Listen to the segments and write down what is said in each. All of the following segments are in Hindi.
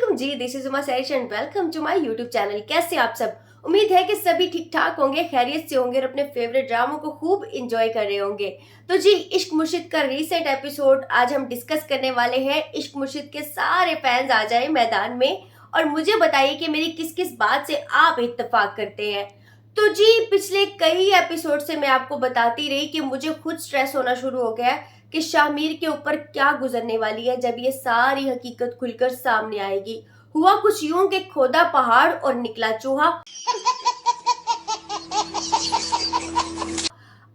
वालेकुम जी, this is Uma Sairish and welcome to my YouTube channel. कैसे आप सब? उम्मीद है कि सभी ठीक ठाक होंगे, खैरियत से होंगे और अपने फेवरेट ड्रामों को खूब इंजॉय कर रहे होंगे। तो जी, इश्क मुर्शिद का रीसेंट एपिसोड आज हम डिस्कस करने वाले हैं। इश्क मुर्शिद के सारे फैंस आ जाए मैदान में और मुझे बताइए कि मेरी किस किस बात से आप इत्तेफाक करते हैं। तो जी, पिछले कई एपिसोड से मैं आपको बताती रही कि मुझे खुद स्ट्रेस होना शुरू हो गया है कि शामिर के ऊपर क्या गुजरने वाली है जब ये सारी हकीकत खुलकर सामने आएगी। हुआ कुछ यूं कि खोदा पहाड़ और निकला चूहा।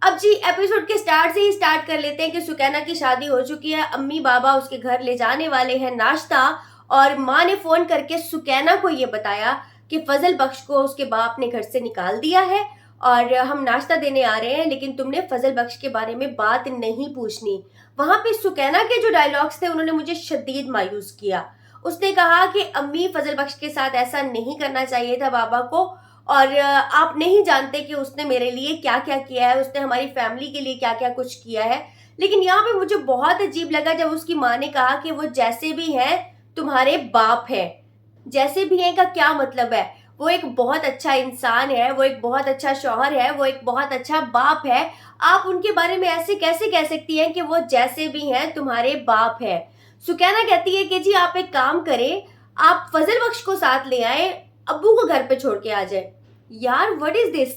अब जी, एपिसोड के स्टार्ट से ही स्टार्ट कर लेते हैं कि सुकैना की शादी हो चुकी है, अम्मी बाबा उसके घर ले जाने वाले हैं नाश्ता, और माँ ने फोन करके सुकैना को ये बताया कि फजल बख्श को उसके बाप ने घर से निकाल दिया है और हम नाश्ता देने आ रहे हैं, लेकिन तुमने फजल बख्श के बारे में बात नहीं पूछनी। वहां पे सुकैना के जो डायलॉग्स थे उन्होंने मुझे शदीद मायूस किया। उसने कहा कि अम्मी, फजल बख्श के साथ ऐसा नहीं करना चाहिए था बाबा को, और आप नहीं जानते कि उसने मेरे लिए क्या क्या किया है, उसने हमारी फैमिली के लिए क्या क्या कुछ किया है। लेकिन यहाँ पे मुझे बहुत अजीब लगा जब उसकी माँ ने कहा कि वो जैसे भी हैं तुम्हारे बाप है। जैसे भी हैं का क्या मतलब है? वो एक बहुत अच्छा इंसान है, वो एक बहुत अच्छा शौहर है, वो एक बहुत अच्छा बाप है। आप उनके बारे में ऐसे कैसे कह सकती हैं कि वो जैसे भी हैं तुम्हारे बाप है? सुकैना कहती है कि जी आप एक काम करें, आप फजल बख्श को साथ ले आए, अब्बू को घर पे छोड़ के आ जाए। यार व्हाट इज दिस?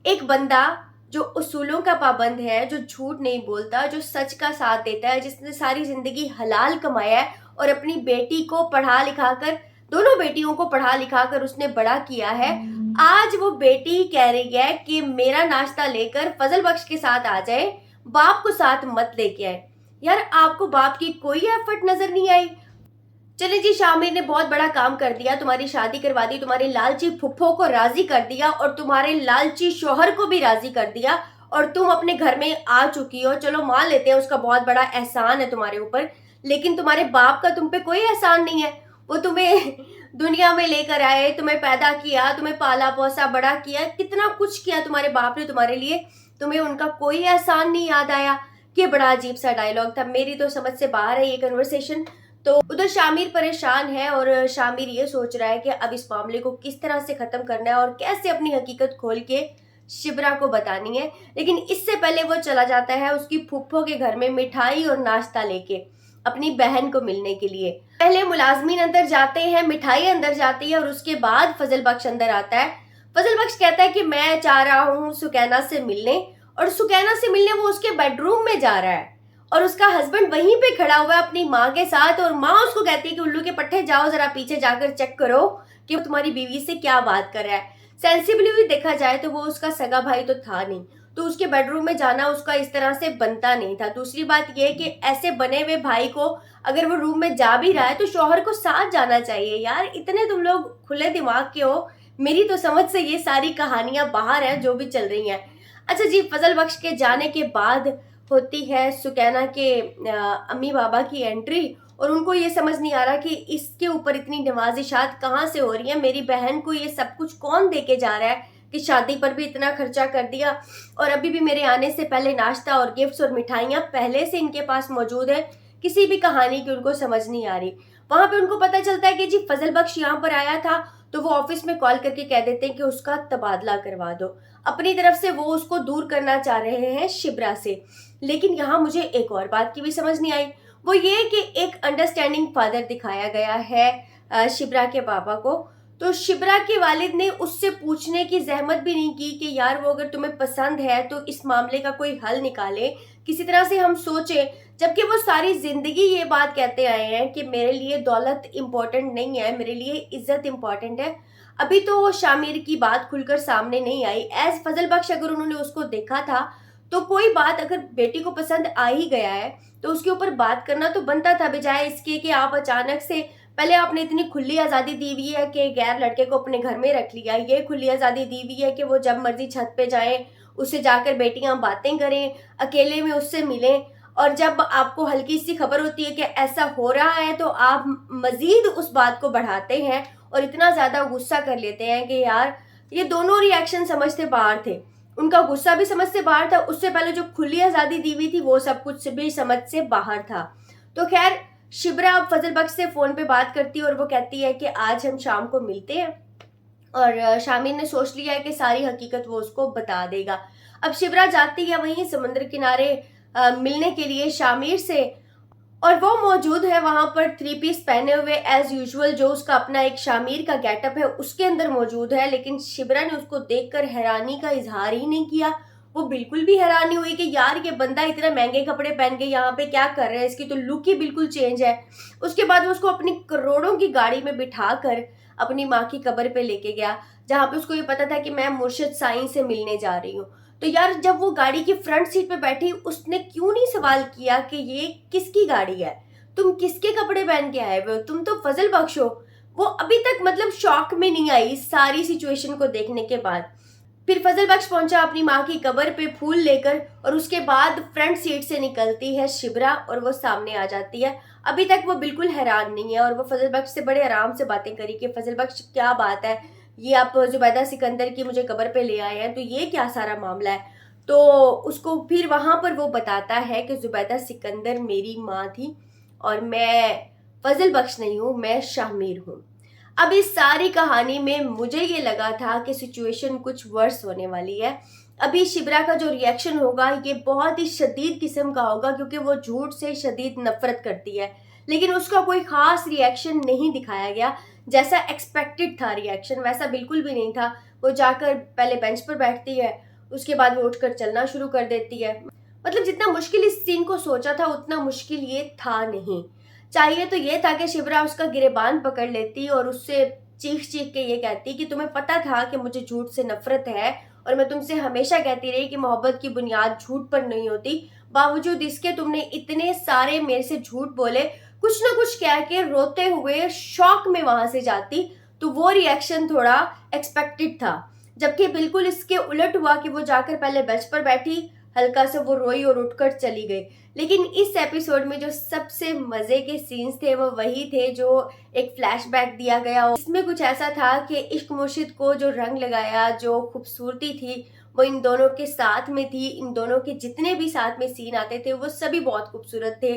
एक बंदा जो उसूलों का पाबंद है, जो झूठ नहीं बोलता, जो सच का साथ देता है, जिसने सारी जिंदगी हलाल कमाया है और अपनी बेटी को पढ़ा लिखा कर, दोनों बेटियों को पढ़ा लिखा कर उसने बड़ा किया है, आज वो बेटी कह रही है कि मेरा नाश्ता लेकर फजल बख्श के साथ आ जाए, बाप को साथ मत लेके आए। यार आपको बाप की कोई एफर्ट नजर नहीं आई? चले जी, शामिर ने बहुत बड़ा काम कर दिया, तुम्हारी शादी करवा दी, तुम्हारे लालची फुफ्फो को राजी कर दिया और तुम्हारे लालची शोहर को भी राजी कर दिया, और तुम अपने घर में आ चुकी हो। चलो मान लेते हैं उसका बहुत बड़ा एहसान है तुम्हारे ऊपर, लेकिन तुम्हारे बाप का तुम पे कोई एहसान नहीं है। वो तुम्हें दुनिया में लेकर आए, तुम्हें पैदा किया, तुम्हें पाला पोसा बड़ा किया, कितना कुछ किया तुम्हारे बाप ने तुम्हारे लिए, तुम्हें उनका कोई एहसान नहीं याद आया? ये बड़ा अजीब सा डायलॉग था, मेरी तो समझ से बाहर है ये कन्वर्सेशन। तो उधर शामिर परेशान है और शामिर ये सोच रहा है कि अब इस मामले को किस तरह से खत्म करना है और कैसे अपनी हकीकत खोल के शिबरा को बतानी है। लेकिन इससे पहले वो चला जाता है उसकी फुफ्फो के घर में मिठाई और नाश्ता लेके अपनी बहन को मिलने के लिए। पहले मुलाजमीन अंदर जाते हैं, मिठाई अंदर जाती है और उसके बाद फजल बख्श अंदर आता है। फजल बख्श कहता है कि मैं चाह रहा हूँ सुकैना से मिलने, और सुकैना से मिलने वो उसके बेडरूम में जा रहा है और उसका हस्बैंड वहीं पे खड़ा हुआ है अपनी माँ के साथ, और माँ उसको कहती है कि उल्लू के पट्टे जाओ जरा पीछे जाकर चेक करो कि वो तुम्हारी बीवी से क्या बात कर रहा है। सेंसिबली भी देखा जाए तो वो उसका सगा भाई तो था नहीं, तो उसके बेडरूम में जाना उसका इस तरह से बनता नहीं था। दूसरी बात यह कि ऐसे बने हुए भाई को अगर वो रूम में जा भी रहा है तो शौहर को साथ जाना चाहिए। यार इतने तुम लोग खुले दिमाग के हो, मेरी तो समझ से ये सारी कहानियां बाहर है जो भी चल रही हैं। अच्छा जी, फजल बख्श के जाने के बाद होती है सुकैना के अम्मी बाबा की एंट्री, और उनको ये समझ नहीं आ रहा कि इसके ऊपर इतनी नवाजिशात कहाँ से हो रही है, मेरी बहन को ये सब कुछ कौन दे के जा रहा है कि शादी पर भी इतना खर्चा कर दिया और अभी भी मेरे आने से पहले नाश्ता और गिफ्ट्स और मिठाइयाँ पहले से इनके पास मौजूद है। किसी भी कहानी की उनको समझ नहीं आ रही। वहां पे उनको पता चलता है कि जी फजल बख्श यहाँ पर आया था, तो वो ऑफिस में कॉल करके कह देते हैं कि उसका तबादला करवा दो। अपनी तरफ से वो उसको दूर करना चाह रहे हैं शिबरा से। लेकिन यहाँ मुझे एक और बात की भी समझ नहीं आई, वो ये कि एक अंडरस्टैंडिंग फादर दिखाया गया है शिबरा के पापा को। तो शिबरा के वालिद ने उससे पूछने की जहमत भी नहीं की कि यार वो अगर तुम्हें पसंद है तो इस मामले का कोई हल निकाले, किसी तरह से हम सोचें। जबकि वो सारी जिंदगी ये बात कहते आए हैं कि मेरे लिए दौलत इंपॉर्टेंट नहीं है, मेरे लिए इज्जत इंपॉर्टेंट है। अभी तो वो शामिर की बात खुलकर सामने नहीं आई। एज फजल बख्श अगर उन्होंने उसको देखा था तो कोई बात, अगर बेटी को पसंद आ ही गया है तो उसके ऊपर बात करना तो बनता था, बजाय इसके कि आप अचानक से, पहले आपने इतनी खुली आज़ादी दी हुई है कि गैर लड़के को अपने घर में रख लिया, ये खुली आज़ादी दी हुई है कि वो जब मर्जी छत पे जाए, उससे जाकर बेटियां बातें करें, अकेले में उससे मिलें, और जब आपको हल्की सी खबर होती है कि ऐसा हो रहा है तो आप मजीद उस बात को बढ़ाते हैं और इतना ज़्यादा गुस्सा कर लेते हैं कि यार ये दोनों रिएक्शन समझ से बाहर थे। उनका गुस्सा भी समझ से बाहर था, उससे पहले जो खुली आज़ादी दी हुई थी वो सब कुछ भी समझ से बाहर था। तो खैर शिब्रा अब फजल बख्श से फ़ोन पे बात करती है और वो कहती है कि आज हम शाम को मिलते हैं, और शामिर ने सोच लिया है कि सारी हकीकत वो उसको बता देगा। अब शिब्रा जाती है वहीं समुद्र किनारे मिलने के लिए शामिर से, और वो मौजूद है वहां पर थ्री पीस पहने हुए एज यूजुअल, जो उसका अपना एक शामिर का गेटअप है उसके अंदर मौजूद है। लेकिन शिब्रा ने उसको देखकर हैरानी का इजहार ही नहीं किया। वो बिल्कुल भी हैरान नहीं हुई कि यार ये बंदा इतने महंगे कपड़े पहन के यहाँ पे क्या कर रहा है, इसकी तो लुक ही बिल्कुल चेंज है। उसके बाद वो उसको अपनी करोड़ों की गाड़ी में बिठा कर अपनी माँ की कब्र पे लेके गया, जहाँ पे उसको ये पता था कि मैं मुर्शिद साईं से मिलने जा रही हूँ। तो यार जब वो गाड़ी की फ्रंट सीट पे बैठी, उसने क्यों नहीं सवाल किया कि ये किसकी गाड़ी है, तुम किसके कपड़े पहन के आए हुए हो, तुम तो फजल बख्श हो। वो अभी तक मतलब शॉक में नहीं आई इस सारी सिचुएशन को देखने के बाद। फिर फजल बख्श पहुंचा अपनी माँ की कब्र पे फूल लेकर, और उसके बाद फ्रंट सीट से निकलती है शिब्रा और वो सामने आ जाती है। अभी तक वो बिल्कुल हैरान नहीं है और वो फजल बख्श से बड़े आराम से बातें करी कि फजल बख्श क्या बात है, ये आप जुबैदा सिकंदर की मुझे कब्र पे ले आए हैं, तो ये क्या सारा मामला है। तो उसको फिर वहां पर वो बताता है कि जुबैदा सिकंदर मेरी माँ थी और मैं फजल बख्श नहीं हूँ, मैं शामिर हूँ। अब इस सारी कहानी में मुझे ये लगा था कि सिचुएशन कुछ वर्स होने वाली है। अभी शिब्रा का जो रिएक्शन होगा ये बहुत ही शदीद किस्म का होगा, क्योंकि वो झूठ से शदीद नफरत करती है। लेकिन उसका कोई खास रिएक्शन नहीं दिखाया गया, जैसा एक्सपेक्टेड था रिएक्शन वैसा बिल्कुल भी नहीं था। वो जाकर पहले बेंच पर बैठती है, उसके बाद वो उठकर चलना शुरू कर देती है। मतलब जितना मुश्किल इस सीन को सोचा था उतना मुश्किल ये था नहीं। चाहिए तो ये था कि शिब्रा उसका गिरेबान पकड़ लेती और उससे चीख चीख के ये कहती कि तुम्हें पता था कि मुझे झूठ से नफरत है, और मैं तुमसे हमेशा कहती रही कि मोहब्बत की बुनियाद झूठ पर नहीं होती, बावजूद इसके तुमने इतने सारे मेरे से झूठ बोले। कुछ ना कुछ कह के रोते हुए शौक में वहां से जाती, तो वो रिएक्शन थोड़ा एक्सपेक्टेड था। जबकि बिल्कुल इसके उलट हुआ कि वो जाकर पहले बेंच पर बैठी, हल्का से वो रोई और उठकर चली गई। लेकिन इस एपिसोड में जो सबसे मजे के सीन्स थे वो वही थे जो एक फ्लैशबैक दिया गया। इसमें कुछ ऐसा था कि इश्क मुर्शिद को जो रंग लगाया, जो खूबसूरती थी वो इन दोनों के साथ में थी। इन दोनों के जितने भी साथ में सीन आते थे वो सभी बहुत खूबसूरत थे।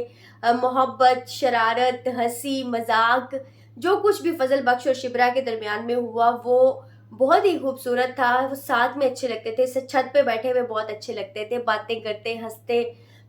मोहब्बत, शरारत, हंसी मजाक, जो कुछ भी फजल बख्श और शिब्रा के दरमियान में हुआ वो बहुत ही खूबसूरत था। वो साथ में अच्छे लगते थे, छत पे बैठे हुए बहुत अच्छे लगते थे, बातें करते हंसते।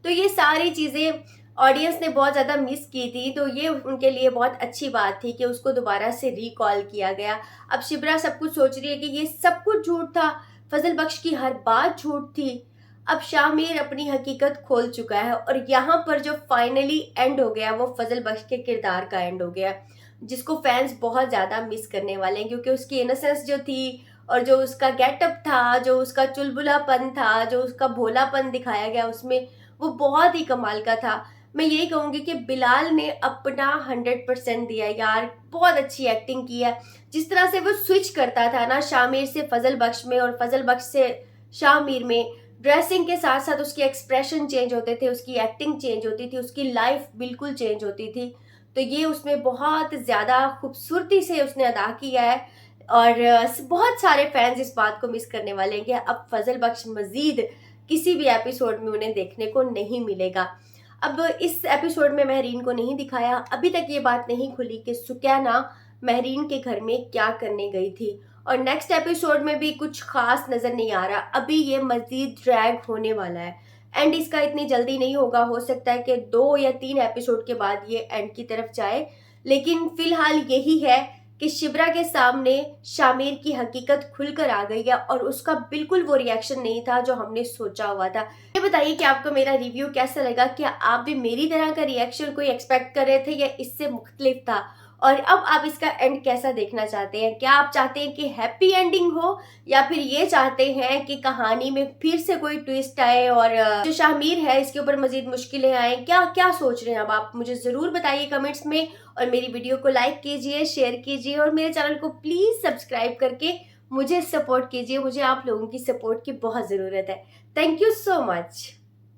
तो ये सारी चीज़ें ऑडियंस ने बहुत ज़्यादा मिस की थी, तो ये उनके लिए बहुत अच्छी बात थी कि उसको दोबारा से रिकॉल किया गया। अब शिब्रा सब कुछ सोच रही है कि ये सब कुछ झूठ था, फजल बख्श की हर बात झूठ थी। अब शामिर अपनी हकीकत खोल चुका है और यहाँ पर जो फाइनली एंड हो गया वो फजल बख्श के किरदार का एंड हो गया, जिसको फैंस बहुत ज़्यादा मिस करने वाले हैं। क्योंकि उसकी इनोसेंस जो थी और जो उसका गेटअप था, जो उसका चुलबुलापन था, जो उसका भोलापन दिखाया गया उसमें, वो बहुत ही कमाल का था। मैं यही कहूँगी कि बिलाल ने अपना 100% दिया यार, बहुत अच्छी एक्टिंग की है। जिस तरह से वो स्विच करता था ना शामिर से फजल बख्श में और फजल बख्श से शामिर में, ड्रेसिंग के साथ साथ उसके एक्सप्रेशन चेंज होते थे, उसकी एक्टिंग चेंज होती थी, उसकी लाइफ बिल्कुल चेंज होती थी। तो ये उसमें बहुत ज़्यादा खूबसूरती से उसने अदा किया है। और बहुत सारे फैंस इस बात को मिस करने वाले हैं कि अब फजल बख्श मजीद किसी भी एपिसोड में उन्हें देखने को नहीं मिलेगा। अब इस एपिसोड में महरीन को नहीं दिखाया, अभी तक ये बात नहीं खुली कि सुकैना महरीन के घर में क्या करने गई थी, और नेक्स्ट एपिसोड में भी कुछ खास नज़र नहीं आ रहा। अभी ये मजीद ड्रैग होने वाला है, एंड इसका इतनी जल्दी नहीं होगा। हो सकता है कि 2 या 3 एपिसोड के बाद ये एंड की तरफ जाए। लेकिन फिलहाल यही है कि शिब्रा के सामने शामिर की हकीकत खुलकर आ गई है और उसका बिल्कुल वो रिएक्शन नहीं था जो हमने सोचा हुआ था। ये बताइए कि आपको मेरा रिव्यू कैसा लगा? क्या आप भी मेरी तरह का रिएक्शन कोई एक्सपेक्ट कर रहे थे या इससे मुख्तलिफ था? और अब आप इसका एंड कैसा देखना चाहते हैं? क्या आप चाहते हैं कि हैप्पी एंडिंग हो, या फिर ये चाहते हैं कि कहानी में फिर से कोई ट्विस्ट आए और जो शामिर है इसके ऊपर मजीद मुश्किलें आए? क्या क्या सोच रहे हैं अब आप मुझे ज़रूर बताइए कमेंट्स में। और मेरी वीडियो को लाइक कीजिए, शेयर कीजिए और मेरे चैनल को प्लीज़ सब्सक्राइब करके मुझे सपोर्ट कीजिए। मुझे आप लोगों की सपोर्ट की बहुत ज़रूरत है। Thank you so much.